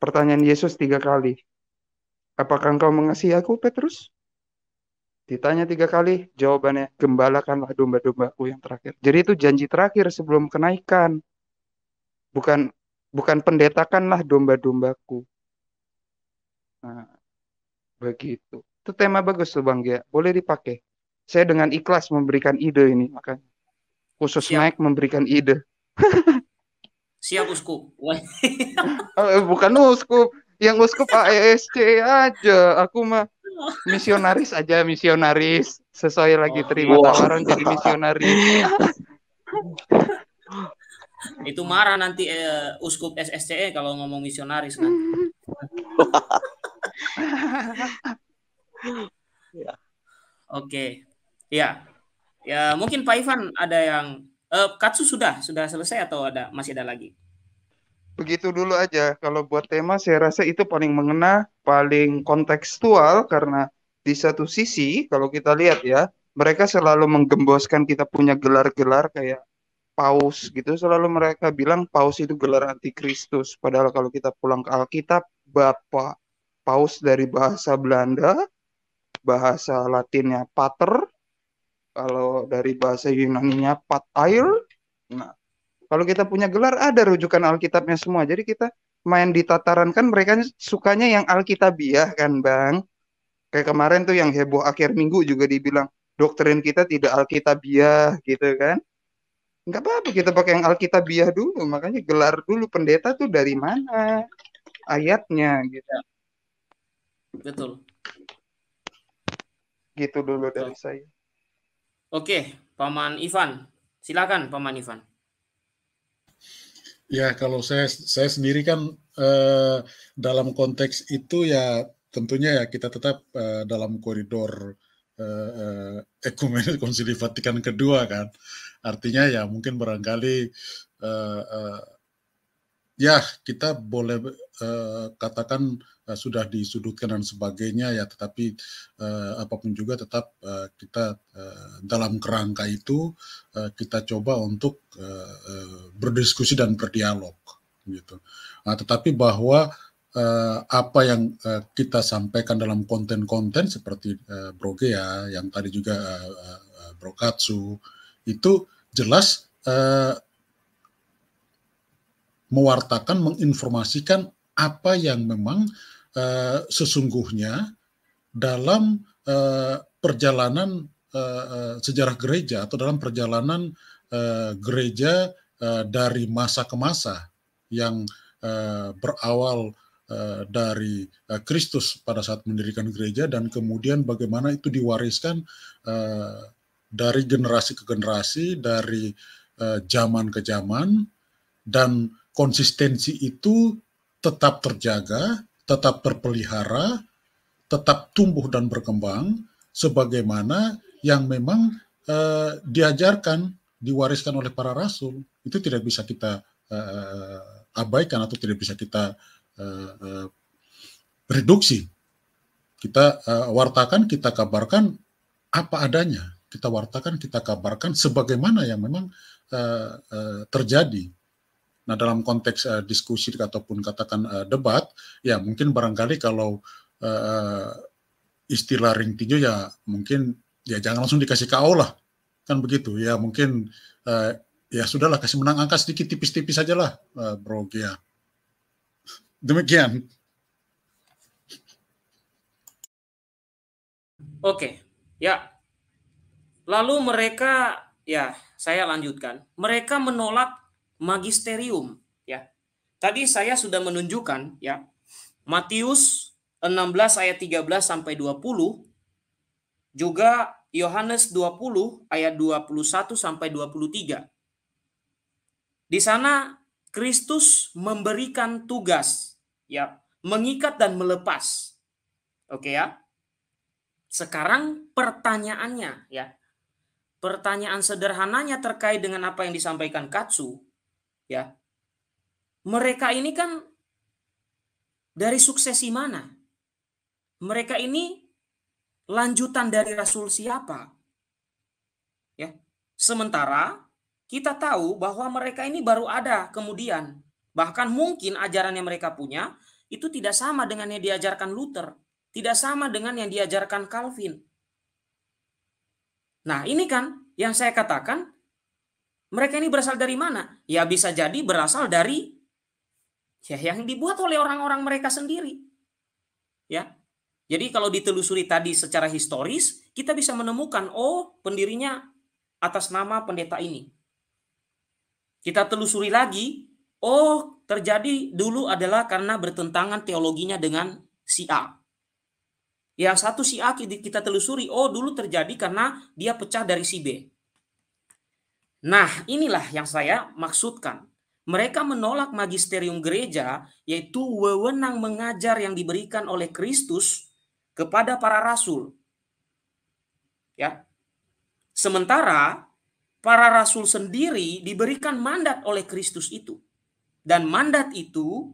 Pertanyaan Yesus 3 kali. Apakah engkau mengasihi aku, Petrus? Ditanya 3 kali, jawabannya, gembalakanlah domba-dombaku yang terakhir. Jadi itu janji terakhir sebelum kenaikan. Bukan bukan pendetakanlah domba-dombaku. Nah, begitu. Itu tema bagus tuh Bang Gia. Boleh dipakai. Saya dengan ikhlas memberikan ide ini, makanya. Khusus Siap, Mike memberikan ide. siap uskup. Wah, Bukan uskup. Yang uskup AESC aja. Aku mah misionaris aja, misionaris. Sesuai lagi oh terima iya, Wah, tawaran jadi misionaris. itu marah nanti uskup SSCE kalau ngomong misionaris nanti. ya. Oke, ya, ya mungkin Pak Ivan ada yang Katsu sudah selesai atau masih ada lagi? Begitu dulu aja. Kalau buat tema, saya rasa itu paling mengena, paling kontekstual, karena di satu sisi, kalau kita lihat ya, mereka selalu menggemboskan kita punya gelar-gelar kayak Paus gitu. Selalu mereka bilang Paus itu gelar antikristus. Padahal kalau kita pulang ke Alkitab, Bapak Paus dari bahasa Belanda, bahasa Latinnya Pater, kalau dari bahasa Yunaninya Pater. Nah, kalau kita punya gelar ada rujukan Alkitabnya semua. Jadi kita main di tataran kan mereka sukanya yang Alkitabiah kan Bang. Kayak kemarin tuh yang heboh akhir minggu juga dibilang doktrin kita tidak Alkitabiah gitu kan. Enggak apa-apa kita pakai yang Alkitabiah dulu. Makanya gelar dulu pendeta tuh dari mana ayatnya gitu. Ya, betul. Gitu dulu dari Betul. saya. Oke, Paman Ivan. Silakan Paman Ivan. Ya, kalau saya sendiri kan dalam konteks itu ya tentunya ya kita tetap dalam koridor ekumenik Konsili Vatikan kedua kan. Artinya ya mungkin barangkali ya kita boleh katakan sudah disudutkan dan sebagainya ya, tetapi apapun juga tetap kita dalam kerangka itu kita coba untuk berdiskusi dan berdialog gitu. Nah, tetapi bahwa apa yang kita sampaikan dalam konten-konten seperti Broge ya, yang tadi juga Bro Katsu, itu jelas mewartakan, menginformasikan apa yang memang sesungguhnya dalam perjalanan sejarah gereja atau dalam perjalanan gereja dari masa ke masa yang berawal dari Kristus pada saat mendirikan gereja dan kemudian bagaimana itu diwariskan dari generasi ke generasi, dari zaman ke zaman, dan konsistensi itu tetap terjaga, tetap terpelihara, tetap tumbuh dan berkembang sebagaimana yang memang diajarkan, diwariskan oleh para rasul. Itu tidak bisa kita abaikan atau tidak bisa kita reduksi. Kita wartakan, kita kabarkan apa adanya. Kita wartakan, kita kabarkan sebagaimana yang memang terjadi. Nah, dalam konteks diskusi ataupun katakan debat, ya mungkin barangkali kalau istilah ring tinju ya mungkin ya jangan langsung dikasih KO lah, kan begitu. Ya mungkin ya sudahlah, kasih menang angka sedikit tipis-tipis saja lah, Bro Gia. Demikian. Oke, ya. Lalu mereka, ya saya lanjutkan. Mereka menolak magisterium, ya. Tadi saya sudah menunjukkan, ya, Matius 16 ayat 13 sampai 20, juga Yohanes 20 ayat 21 sampai 23. Di sana Kristus memberikan tugas, ya, mengikat dan melepas. Oke ya. Sekarang pertanyaannya, ya. Pertanyaan sederhananya terkait dengan apa yang disampaikan Katsu, ya. Mereka ini kan dari suksesi mana? Mereka ini lanjutan dari rasul siapa? Ya. Sementara kita tahu bahwa mereka ini baru ada kemudian. Bahkan mungkin ajaran yang mereka punya itu tidak sama dengan yang diajarkan Luther, tidak sama dengan yang diajarkan Calvin. Nah, ini kan yang saya katakan, mereka ini berasal dari mana? Ya bisa jadi berasal dari yang dibuat oleh orang-orang mereka sendiri. Ya. Jadi kalau ditelusuri tadi secara historis, kita bisa menemukan, oh, pendirinya atas nama pendeta ini. Kita telusuri lagi, oh, terjadi dulu adalah karena bertentangan teologinya dengan si A. Yang satu si A kita telusuri, oh, dulu terjadi karena dia pecah dari si B. Nah, inilah yang saya maksudkan. Mereka menolak magisterium gereja, yaitu wewenang mengajar yang diberikan oleh Kristus kepada para rasul. Ya. Sementara para rasul sendiri diberikan mandat oleh Kristus itu. Dan mandat itu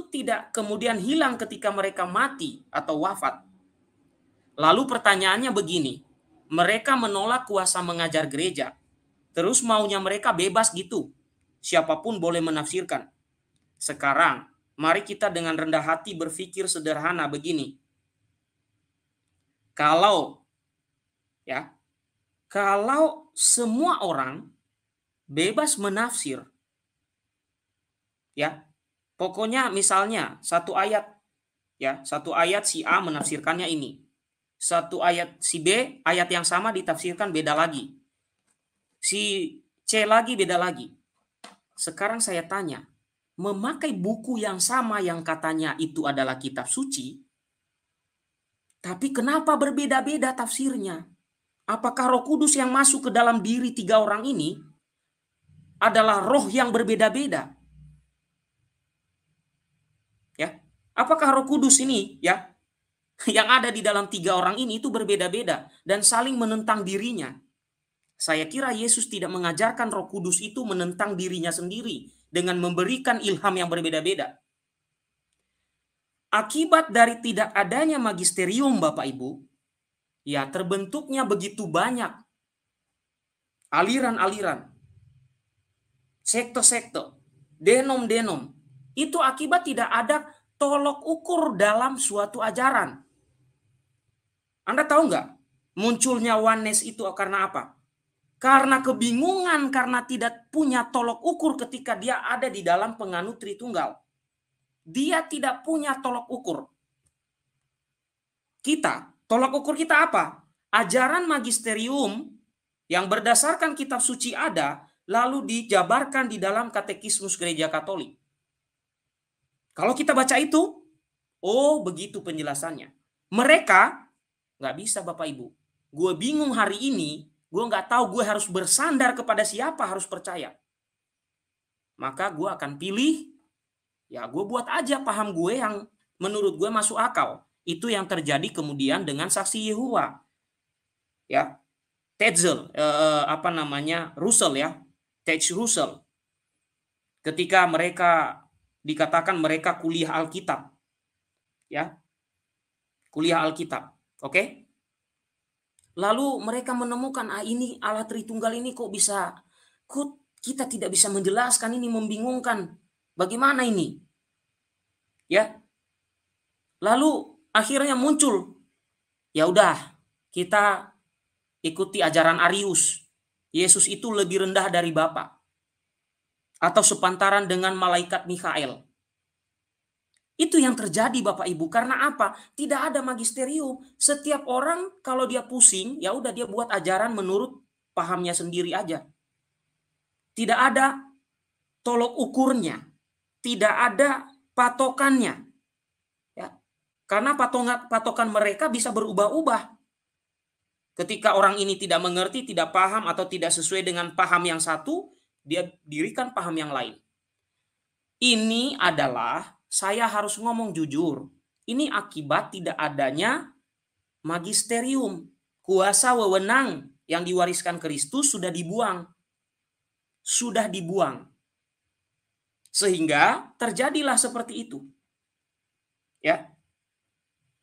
tidak kemudian hilang ketika mereka mati atau wafat. Lalu pertanyaannya begini, mereka menolak kuasa mengajar gereja, terus maunya mereka bebas gitu, siapapun boleh menafsirkan. Sekarang, mari kita dengan rendah hati berpikir sederhana begini. Kalau semua orang bebas menafsir, ya, pokoknya misalnya satu ayat si A menafsirkannya ini, satu ayat si B, ayat yang sama ditafsirkan beda lagi, si C lagi beda lagi. Sekarang saya tanya, memakai buku yang sama yang katanya itu adalah kitab suci, tapi kenapa berbeda-beda tafsirnya? Apakah Roh Kudus yang masuk ke dalam diri 3 orang ini adalah roh yang berbeda-beda? Ya, apakah Roh Kudus ini yang ada di dalam 3 orang ini itu berbeda-beda dan saling menentang dirinya? Saya kira Yesus tidak mengajarkan Roh Kudus itu menentang dirinya sendiri dengan memberikan ilham yang berbeda-beda. Akibat dari tidak adanya magisterium, Bapak Ibu, ya terbentuknya begitu banyak aliran-aliran, sekte-sekte, denom-denom. Itu akibat tidak ada tolok ukur dalam suatu ajaran. Anda tahu nggak munculnya oneness itu karena apa? Karena kebingungan, karena tidak punya tolok ukur ketika dia ada di dalam penganut Tritunggal. Dia tidak punya tolok ukur. Tolok ukur kita apa? Ajaran magisterium yang berdasarkan kitab suci ada, lalu dijabarkan di dalam katekismus gereja Katolik. Kalau kita baca itu, oh begitu penjelasannya. Mereka nggak bisa, Bapak Ibu. Gue bingung hari ini, gue nggak tahu gue harus bersandar kepada siapa harus percaya. Maka gue akan pilih, ya gue buat aja paham gue yang menurut gue masuk akal. Itu yang terjadi kemudian dengan saksi Yehova. Ya, Tetzel, Russell ya, Russell. Ketika mereka dikatakan mereka kuliah Alkitab, ya, kuliah Alkitab, oke? Lalu mereka menemukan ini Allah Tritunggal ini kok kita tidak bisa menjelaskan, ini membingungkan. Bagaimana ini? Ya. Lalu akhirnya muncul, ya udah kita ikuti ajaran Arius. Yesus itu lebih rendah dari Bapa atau sepantaran dengan malaikat Mikael. Itu yang terjadi, Bapak Ibu. Karena apa? Tidak ada magisterium. Setiap orang kalau dia pusing, ya udah dia buat ajaran menurut pahamnya sendiri aja. Tidak ada tolok ukurnya. Tidak ada patokannya. Ya. Karena patokan mereka bisa berubah-ubah. Ketika orang ini tidak mengerti, tidak paham, atau tidak sesuai dengan paham yang satu, dia dirikan paham yang lain. Ini adalah, saya harus ngomong jujur, ini akibat tidak adanya magisterium. Kuasa wewenang yang diwariskan Kristus sudah dibuang. Sudah dibuang. Sehingga terjadilah seperti itu. Ya.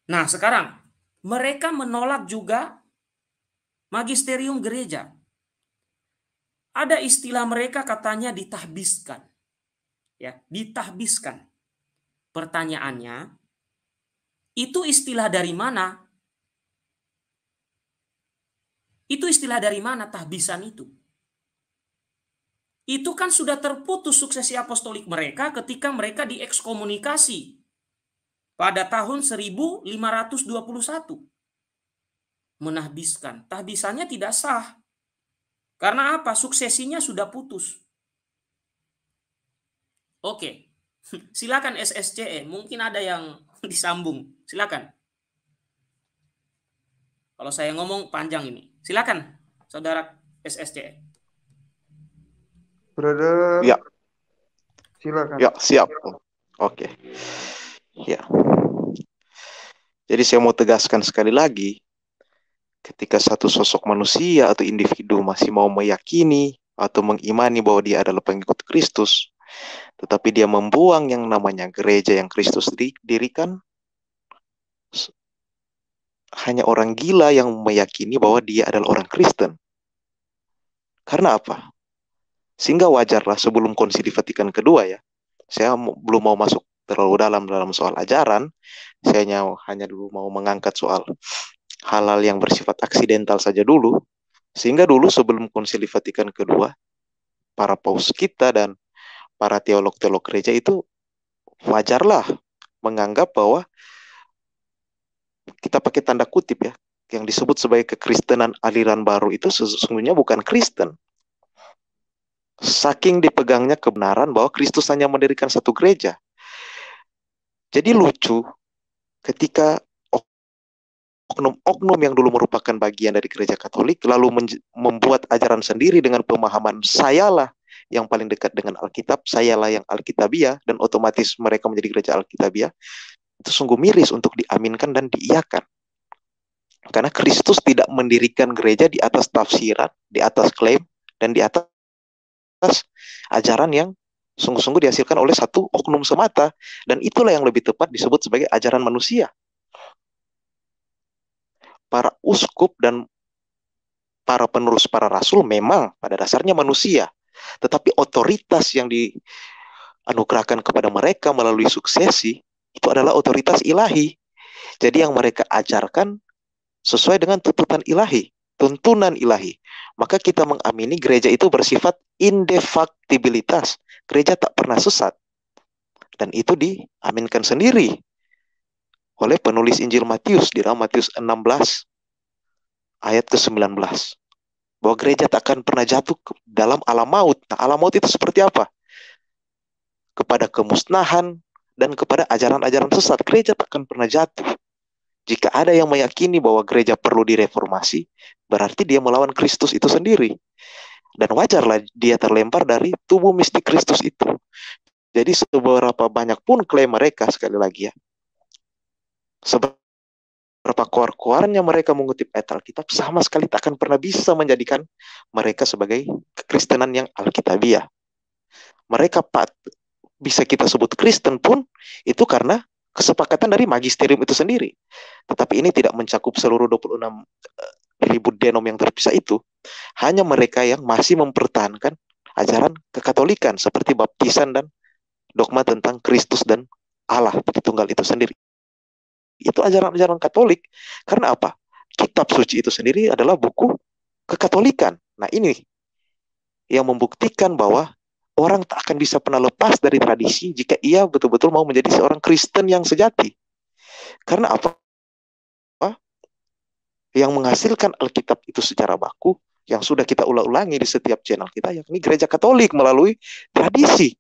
Nah, sekarang mereka menolak juga magisterium gereja. Ada istilah mereka katanya ditahbiskan. Ya, ditahbiskan. Pertanyaannya, itu istilah dari mana? Itu istilah dari mana tahbisan itu? Itu kan sudah terputus suksesi apostolik mereka ketika mereka diekskomunikasi pada tahun 1521. Menahbiskan. Tahbisannya tidak sah. Karena apa? Suksesinya sudah putus. Oke. Silakan SSCE. Mungkin ada yang disambung. Silakan. Kalau saya ngomong panjang ini. Silakan, saudara SSCE. Brother. Ya. Silakan. Ya, siap. Oke. Ya. Jadi saya mau tegaskan sekali lagi, ketika satu sosok manusia atau individu masih mau meyakini atau mengimani bahwa dia adalah pengikut Kristus, tetapi dia membuang yang namanya gereja yang Kristus dirikan, hanya orang gila yang meyakini bahwa dia adalah orang Kristen. Karena apa? Sehingga wajarlah sebelum Konsili Vatikan kedua ya, saya belum mau masuk terlalu dalam soal ajaran, saya hanya dulu mau mengangkat soal hal-hal yang bersifat aksidental saja dulu, sehingga dulu sebelum Konsili Vatikan kedua, para paus kita dan para teolog-teolog gereja itu wajarlah menganggap bahwa kita pakai tanda kutip ya, yang disebut sebagai kekristenan aliran baru itu sesungguhnya bukan Kristen. Saking dipegangnya kebenaran bahwa Kristus hanya mendirikan satu gereja. Jadi lucu ketika oknum-oknum yang dulu merupakan bagian dari gereja Katolik lalu membuat ajaran sendiri dengan pemahaman sayalah yang paling dekat dengan Alkitab, sayalah yang Alkitabiah, dan otomatis mereka menjadi gereja Alkitabiah. Itu sungguh miris untuk diaminkan dan diiyakan. Karena Kristus tidak mendirikan gereja di atas tafsiran, di atas klaim, dan di atas ajaran yang sungguh-sungguh dihasilkan oleh satu oknum semata. Dan itulah yang lebih tepat disebut sebagai ajaran manusia. Para uskup dan para penerus para rasul memang pada dasarnya manusia. Tetapi otoritas yang dianugerahkan kepada mereka melalui suksesi itu adalah otoritas ilahi. Jadi yang mereka ajarkan sesuai dengan tuntunan ilahi, tuntunan ilahi. Maka kita mengamini gereja itu bersifat indefaktibilitas. Gereja tak pernah sesat. Dan itu diaminkan sendiri oleh penulis Injil Matius di dalam Matius 16 ayat ke-19. Bahwa gereja tak akan pernah jatuh dalam alam maut. Nah, alam maut itu seperti apa? Kepada kemusnahan dan kepada ajaran-ajaran sesat. Gereja tak akan pernah jatuh. Jika ada yang meyakini bahwa gereja perlu direformasi, berarti dia melawan Kristus itu sendiri. Dan wajarlah dia terlempar dari tubuh mistik Kristus itu. Jadi seberapa banyak pun klaim mereka, sekali lagi ya, seberapa koar-koarnya mereka mengutip ayat Alkitab, sama sekali tak akan pernah bisa menjadikan mereka sebagai kekristenan yang Alkitabiah. Mereka bisa kita sebut Kristen pun itu karena kesepakatan dari magisterium itu sendiri. Tetapi ini tidak mencakup seluruh 26.000 denom yang terpisah itu. Hanya mereka yang masih mempertahankan ajaran kekatolikan seperti baptisan dan dogma tentang Kristus dan Allah Tritunggal itu sendiri. Itu ajaran-ajaran Katolik. Karena apa? Kitab suci itu sendiri adalah buku kekatolikan. Nah ini yang membuktikan bahwa orang tak akan bisa pernah lepas dari tradisi jika ia betul-betul mau menjadi seorang Kristen yang sejati. Karena apa? Yang menghasilkan Alkitab itu secara baku, yang sudah kita ulang-ulangi di setiap channel kita, yakni gereja Katolik melalui tradisi.